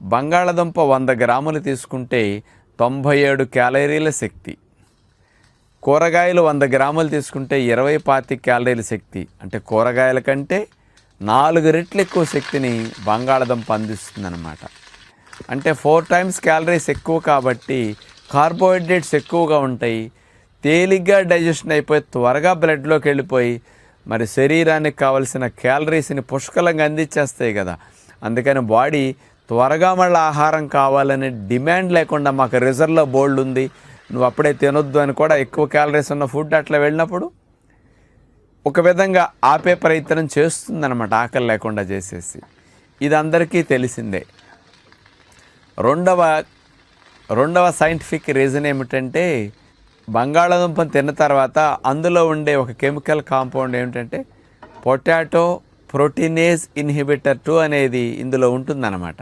బంగాళదుంప 100 గ్రాములు తీసుకుంటే 97 క్యాలరీల శక్తి, కూరగాయలు 100 గ్రాములు తీసుకుంటే 25 క్యాలరీల శక్తి, అంటే కూరగాయల కంటే 4 రెట్లు ఎక్కువ శక్తిని బంగాళదుంప అందిస్తుందన్నమాట. అంటే 4 టైమ్స్ క్యాలరీస్ ఎక్కువ కాబట్టి కార్బోహైడ్రేట్స్ ఎక్కువగా ఉంటాయి, తేలిగ్గా డైజెషన్ అయిపోయి త్వరగా బ్లడ్లోకి వెళ్ళిపోయి మరి శరీరానికి కావలసిన క్యాలరీస్ని పుష్కలంగా అందించేస్తాయి కదా. అందుకని బాడీ త్వరగా మళ్ళీ ఆహారం కావాలనే డిమాండ్ లేకుండా మాకు రిజర్వ్లో బోల్డ్ ఉంది, నువ్వు అప్పుడే తినొద్దు అని కూడా ఎక్కువ క్యాలరీస్ ఉన్న ఫుడ్ అట్లా వెళ్ళినప్పుడు ఒక విధంగా ఆపే ప్రయత్నం చేస్తుందన్నమాట, ఆకలి లేకుండా చేసేసి. ఇది అందరికీ తెలిసిందే. రెండవ సైంటిఫిక్ రీజన్ ఏమిటంటే బంగాళాదుంపను తిన్న తర్వాత అందులో ఉండే ఒక కెమికల్ కాంపౌండ్ ఏమిటంటే పొటాటో ప్రోటీనేజ్ ఇన్హిబిటర్ 2 అనేది ఇందులో ఉంటుందన్నమాట.